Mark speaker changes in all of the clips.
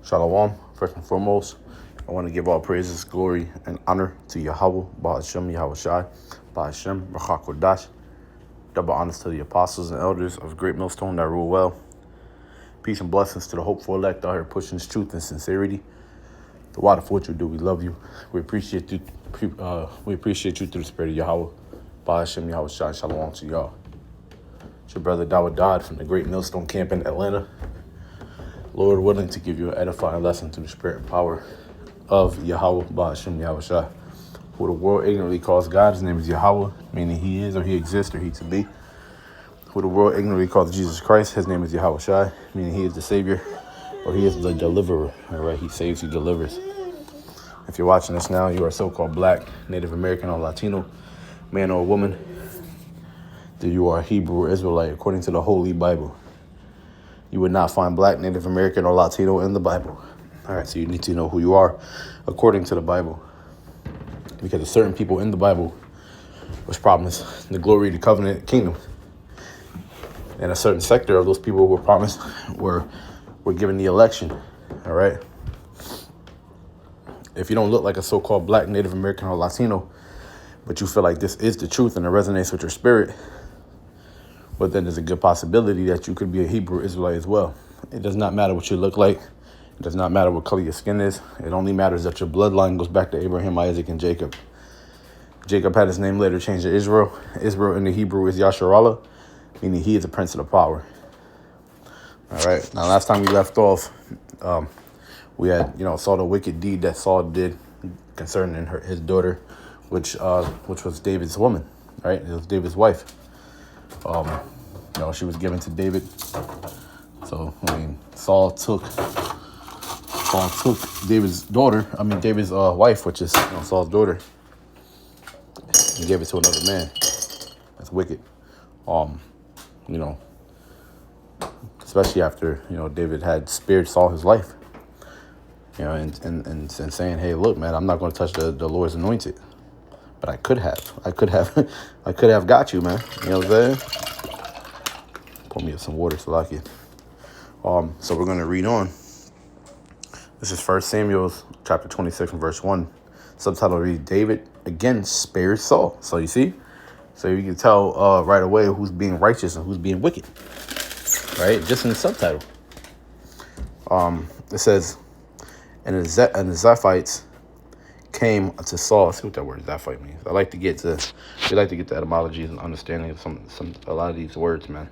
Speaker 1: Shalom. First and foremost, I want to give all praises, glory, and honor to Yahweh, Ba'ashem, Yahweh Shai, Ba'ashem, Rachakodash. Double honors to the apostles and elders of Great Millstone that rule well. Peace and blessings to the hopeful elect out here pushing this truth and sincerity. The water for what you do, we love you. We appreciate you. We appreciate you through the spirit of Yahweh, Ba'ashem, Yahweh Shai. Shalom to y'all. It's your brother Dawud Dodd from the Great Millstone Camp in Atlanta. Lord willing to give you an edifying lesson through the spirit and power of Yahweh, Ba'ashem, Yahweh Shai. Who the world ignorantly calls God, his name is Yahweh, meaning he is or he exists or he to be. Who the world ignorantly calls Jesus Christ, his name is Yahweh Shai, meaning he is the Savior or he is the deliverer. All right, he saves, he delivers. If you're watching this now, you are so-called black, Native American, or Latino, man or woman, then you are a Hebrew or Israelite according to the Holy Bible. You would not find black, Native American, or Latino in the Bible. All right, so you need to know who you are according to the Bible. Because a certain people in the Bible was promised the glory of the covenant kingdom. And a certain sector of those people were promised, were given the election. All right. If you don't look like a so-called black, Native American, or Latino, but you feel like this is the truth and it resonates with your spirit, but then there's a good possibility that you could be a Hebrew Israelite as well. It does not matter what you look like. It does not matter what color your skin is. It only matters that your bloodline goes back to Abraham, Isaac, and Jacob. Jacob had his name later changed to Israel. Israel in the Hebrew is Yasharallah, meaning he is the prince of the power. All right. Now, last time we left off, we had, saw the wicked deed that Saul did concerning his daughter, which was David's woman, right? It was David's wife. She was given to David. So, Saul took David's wife, which is Saul's daughter, and gave it to another man. That's wicked. Especially after, David had spared Saul his life. And saying, hey, look, man, I'm not going to touch the Lord's anointed. But I could have got you, man. You know what I'm saying? Pour me up some water, Salaki. So we're going to read on. This is 1 Samuel chapter 26 and verse 1. Subtitle reads, David again spared Saul. So you see? So you can tell right away who's being righteous and who's being wicked. Right? Just in the subtitle. It says, and the Ziphites came to Saul. Let's see what that word Zephite means. We like to get the etymologies and understanding of a lot of these words, man.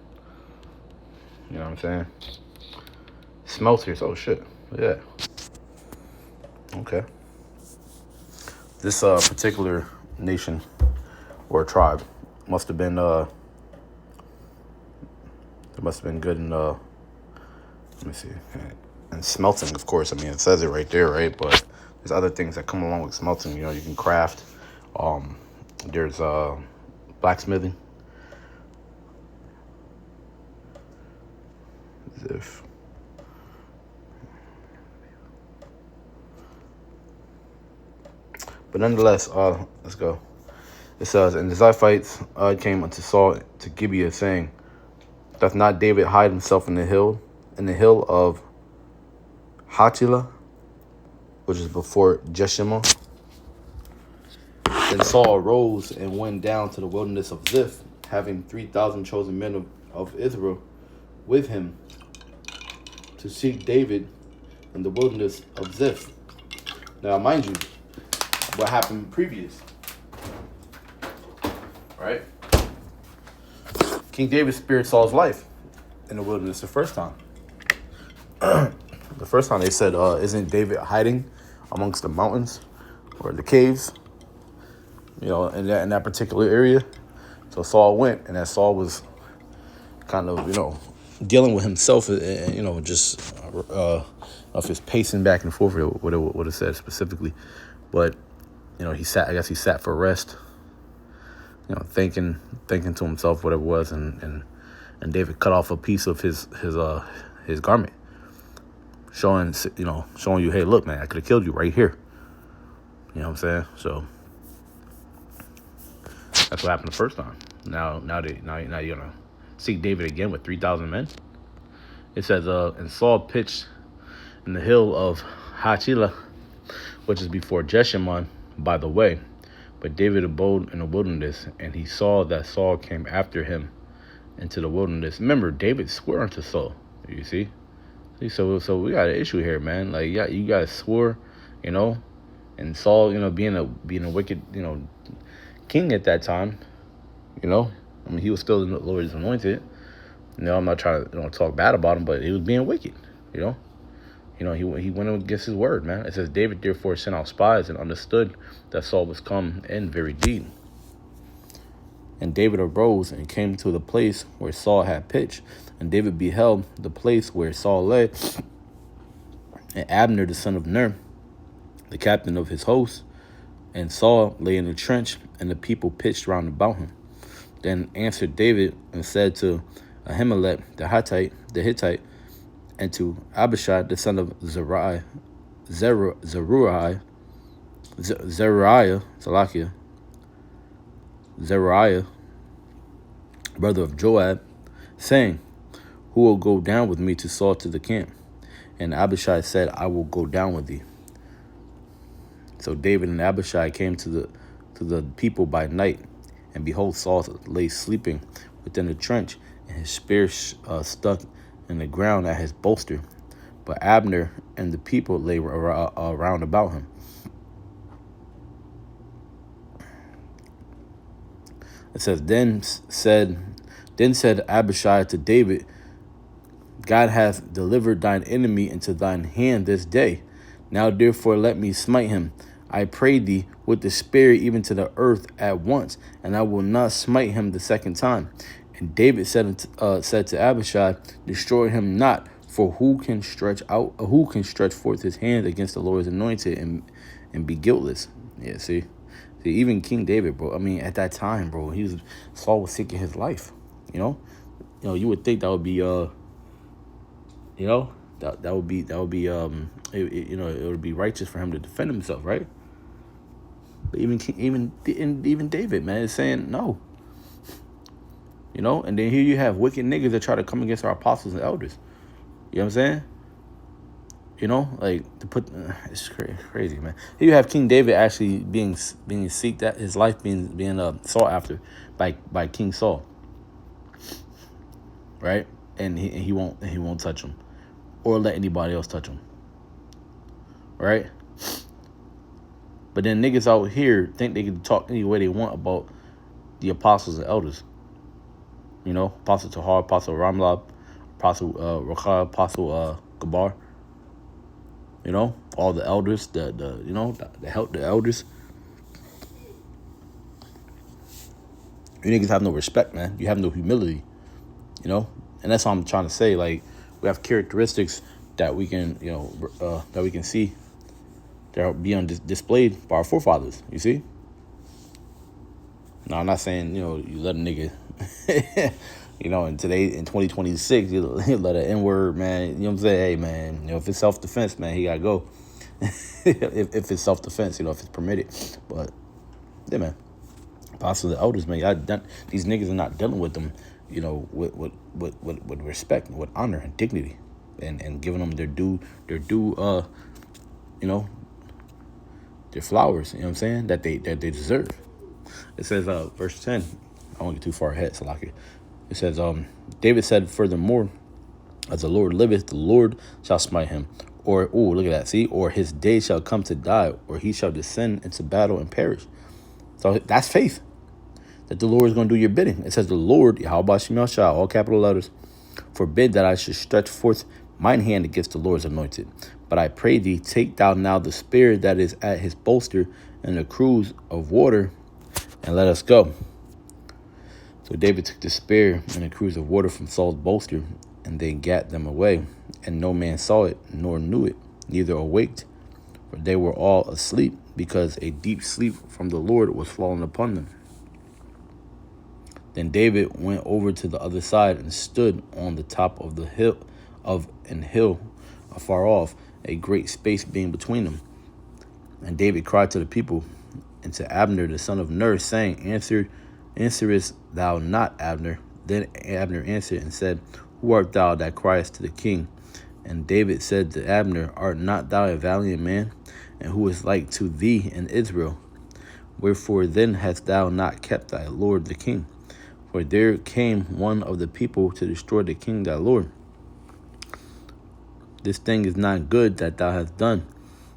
Speaker 1: You know what I'm saying? Smelters. Oh shit. Yeah. Okay. This particular nation or tribe must have been good in let me see. And smelting, of course. It says it right there, right? But there's other things that come along with smelting. You can craft. There's blacksmithing. But nonetheless, let's go. It says, and the Ziphites came unto Saul to Gibeah, saying, doth not David hide himself in the hill of Hachilah, which is before Jeshimon? Then Saul arose and went down to the wilderness of Ziph, having 3,000 chosen men of Israel with him, to seek David in the wilderness of Ziph. Now, mind you, what happened previous, right? King David spared Saul's life in the wilderness the first time. The first time they said, isn't David hiding amongst the mountains or the caves, in that particular area? So Saul went, and as Saul was kind of, dealing with himself, and, just of his pacing back and forth, what it said specifically. But, he sat for rest, thinking to himself whatever it was, and David cut off a piece of his garment, showing you, hey, look, man, I could have killed you right here. You know what I'm saying? So that's what happened the first time. Now you're gonna seek David again with 3,000 men. It says, and Saul pitched in the hill of Hachila, which is before Jeshimon, by the way. But David abode in the wilderness, and he saw that Saul came after him into the wilderness. Remember, David swore unto Saul. You see? So we got an issue here, man. Like, yeah, you guys swore, and Saul, being a wicked, king at that time, I mean, he was still the Lord's anointed. I'm not trying to talk bad about him, but he was being wicked, he went against his word, man. It says, David therefore sent out spies and understood that Saul was come in very deed. And David arose and came to the place where Saul had pitched. And David beheld the place where Saul lay. And Abner the son of Ner, the captain of his host, and Saul lay in the trench, and the people pitched round about him. Then answered David and said to Ahimelech the Hittite, and to Abishai the son of Zeruiah, brother of Joab, saying, who will go down with me to Saul to the camp? And Abishai said, I will go down with thee. So David and Abishai came to the people by night, and behold, Saul lay sleeping within the trench, and his spear stuck in the ground at his bolster. But Abner and the people lay around about him. It says, Then said Abishai to David, God hath delivered thine enemy into thine hand this day. Now therefore let me smite him, I pray thee, with the spear even to the earth at once, and I will not smite him the second time. And David said to Abishai, destroy him not, for who can stretch forth his hand against the Lord's anointed and be guiltless? Yeah, see, even King David, bro. I mean, at that time, bro, Saul was seeking his life. You would think that would be that would be it would be righteous for him to defend himself, right? But even David, man, is saying no. And then here you have wicked niggas that try to come against our apostles and elders. You know what I'm saying? It's crazy, man. Here you have King David actually being seeked at, his life being sought after by King Saul, right? And he won't touch him, or let anybody else touch him, right? But then niggas out here think they can talk any way they want about the apostles and elders. Apostle Tahar, Apostle Ramlab, Apostle Rakhah, Apostle Gabar. All the elders, the elders. You niggas have no respect, man. You have no humility, and that's what I'm trying to say. Like, we have characteristics that we can, that we can see that are being displayed by our forefathers. You see? No, I'm not saying you let a nigga. And today in 2026, you let an N-word, man. You know what I'm saying? Hey, man, if it's self-defense, man, he gotta go. if it's self-defense, if it's permitted. But yeah, man, apostles, the elders, man, these niggas are not dealing with them, with respect, with honor and dignity, and giving them their due, their flowers. You know what I'm saying? That they deserve. It says, verse 10. I won't get too far ahead, Salaki. It says, David said, furthermore, as the Lord liveth, the Lord shall smite him. Or, look at that, see? Or his day shall come to die, or he shall descend into battle and perish. So that's faith, that the Lord is going to do your bidding. It says, the Lord, Yahweh Shemel Shah, all capital letters, forbid that I should stretch forth mine hand against the Lord's anointed. But I pray thee, take thou now the spear that is at his bolster and the cruse of water, and let us go. So David took the spear and a cruse of water from Saul's bolster, and they gat them away, and no man saw it, nor knew it, neither awaked, for they were all asleep, because a deep sleep from the Lord was fallen upon them. Then David went over to the other side and stood on the top of the hill afar off, a great space being between them. And David cried to the people and to Abner the son of Ner, saying, Answerest thou not, Abner? Then Abner answered and said, Who art thou that criest to the king? And David said to Abner, Art not thou a valiant man? And who is like to thee in Israel? Wherefore then hast thou not kept thy lord the king? For there came one of the people to destroy the king thy lord. This thing is not good that thou hast done.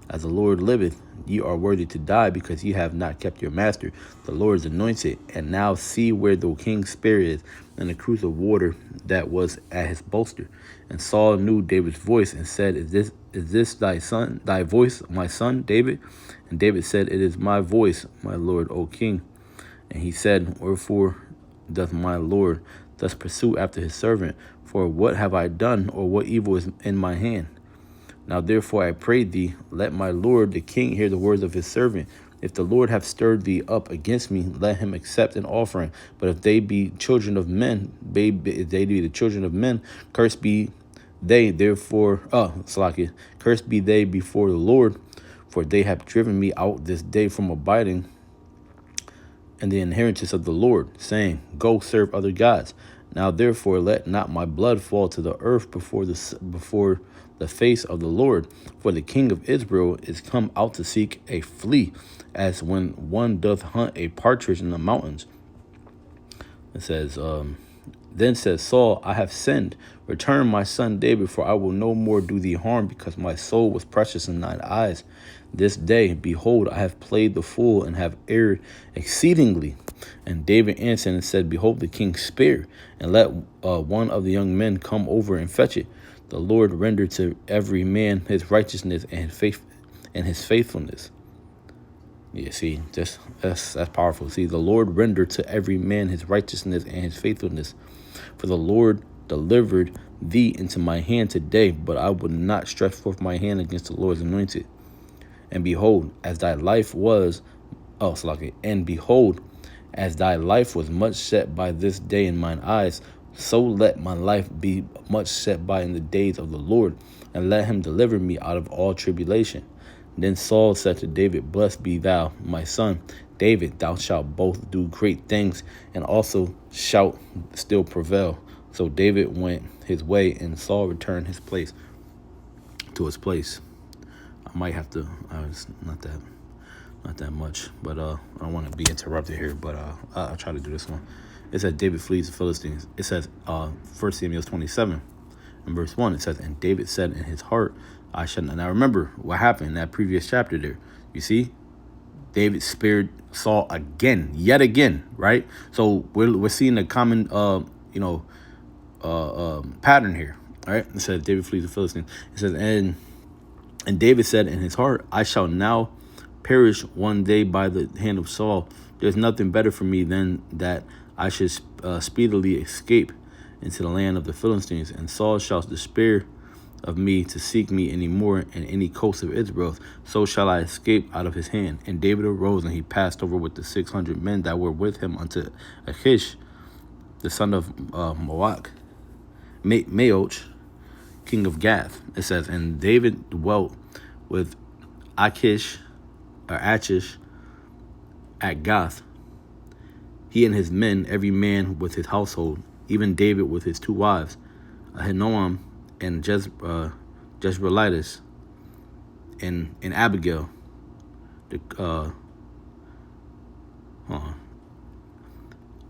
Speaker 1: As the Lord liveth, ye are worthy to die, because ye have not kept your master, the Lord's anointed. And now see where the king's spear is, and the cruse of water that was at his bolster. And Saul knew David's voice, and said, Is this thy voice, my son David? And David said, It is my voice, my lord, O king. And he said, Wherefore doth my lord thus pursue after his servant? For what have I done, or what evil is in my hand? Now therefore I pray thee, let my lord the king hear the words of his servant. If the Lord have stirred thee up against me, let him accept an offering. But if they be children of men, if they be the children of men, cursed be they therefore, cursed be they before the Lord, for they have driven me out this day from abiding and the inheritance of the Lord, saying, Go serve other gods. Now therefore let not my blood fall to the earth before the face of the Lord, for the king of Israel is come out to seek a flea, as when one doth hunt a partridge in the mountains. It says, Then says Saul, I have sinned. Return my son David, for I will no more do thee harm, because my soul was precious in thine eyes. This day, behold, I have played the fool, and have erred exceedingly. And David answered and said, Behold the king's spear, and let one of the young men come over and fetch it. The Lord render to every man his righteousness and his faithfulness. Yeah, see, that's powerful. See, the Lord render to every man his righteousness and his faithfulness. For the Lord delivered thee into my hand today, but I would not stretch forth my hand against the Lord's anointed. And behold, as thy life was, and behold, as thy life was much set by this day in mine eyes, so let my life be much set by in the days of the Lord, and let him deliver me out of all tribulation. Then Saul said to David, Blessed be thou, my son David, thou shalt both do great things, and also shalt still prevail. So David went his way, and Saul returned to his place. I might have to, it's not that much, but I don't want to be interrupted here, but I'll try to do this one. It says David flees the Philistines. It says 1 Samuel 27 and verse 1. It says, And David said in his heart, I shall not. Now remember what happened in that previous chapter there. You see, David spared Saul yet again, right? So we're seeing a common pattern here. All right. It says David flees the Philistines. It says, and David said in his heart, I shall now perish one day by the hand of Saul. There's nothing better for me than that I should speedily escape into the land of the Philistines, and Saul shall despair of me to seek me any more in any coast of Israel. So shall I escape out of his hand. And David arose, and he passed over with the 600 men that were with him unto Achish, the son of Maoch, king of Gath. It says, And David dwelt with Achish at Gath, he and his men, every man with his household, even David with his 2 wives, Ahinoam and Jezreelitis, and Abigail,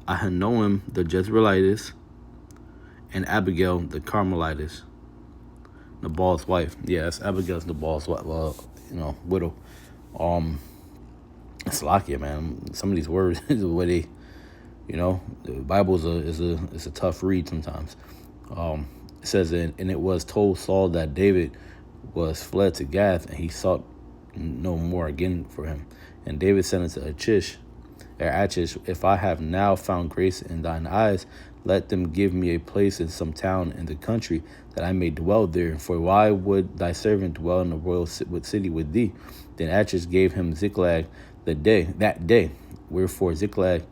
Speaker 1: Ahinoam the Jezreelitis, and Abigail the Carmelitis, Nabal's wife. Yes, Abigail's Nabal's wife, widow. It's Slakia, man. Some of these words, the way they, the Bible is a tough read sometimes. It says, and it was told Saul that David was fled to Gath, and he sought no more again for him. And David said unto Achish, If I have now found grace in thine eyes, let them give me a place in some town in the country, that I may dwell there. For why would thy servant dwell in the royal city with thee? Then Achish gave him Ziklag that day. Wherefore Ziklag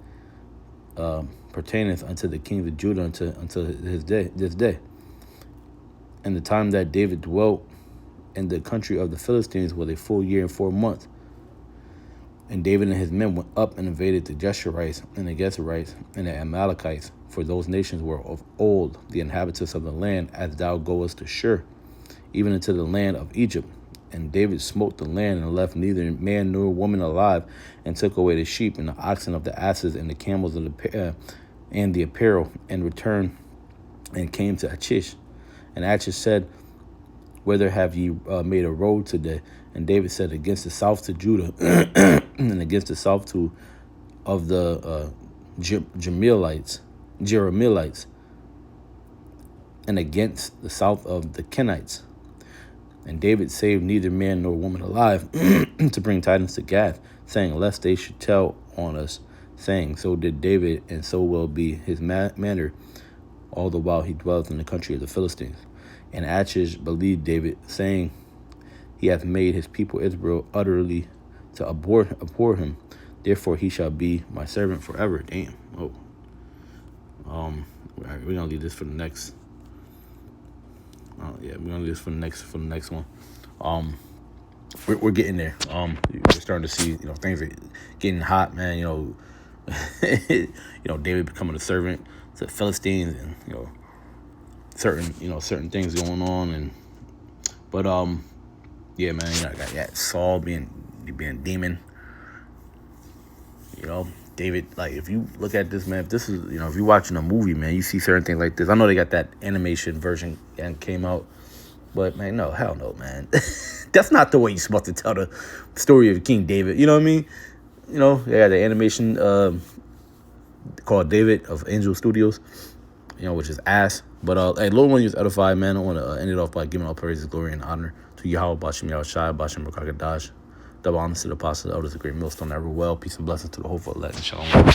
Speaker 1: pertaineth unto the king of Judah unto this day. And the time that David dwelt in the country of the Philistines was a full year and 4 months. And David and his men went up and invaded the Jeshurites and the Gezerites and the Amalekites, for those nations were of old the inhabitants of the land, as thou goest to Shur. even into the land of Egypt. And David smote the land and left neither man nor woman alive, and took away the sheep and the oxen of the asses and the camels of and the apparel, and returned and came to Achish. And Achish said, "Whither have ye made a road today?" And David said, "Against the south to Judah, and against the south to of the Jeremielites, and against the south of the Kenites." And David saved neither man nor woman alive to bring tidings to Gath, saying, lest they should tell on us, saying, so did David, and so will be his manner, all the while he dwelleth in the country of the Philistines. And Achish believed David, saying, he hath made his people Israel utterly to abhor him. Therefore he shall be my servant forever. Damn. Oh. We're gonna leave this for the next. We're gonna leave this for the next one. We're getting there. We're starting to see, things are getting hot, man. David becoming a servant to the Philistines, and certain things going on, but yeah, man. I got Saul being a demon. David, like, if you look at this, man, if this is, if you're watching a movie, man, you see certain things like this. I know they got that animation version and came out, but, man, no, hell no, man. That's not the way you're supposed to tell the story of King David. You know what I mean? They got the animation called David of Angel Studios, which is ass. But, hey, Lord, when you edify, man, I want to end it off by giving all praises, glory, and honor to Yahweh, Bashem, Yahweh Shai, Bashem, Rakakadash. Double honor to the apostles, elders, the great millstone, ever well. Peace and blessings to the whole for elect. Shalom.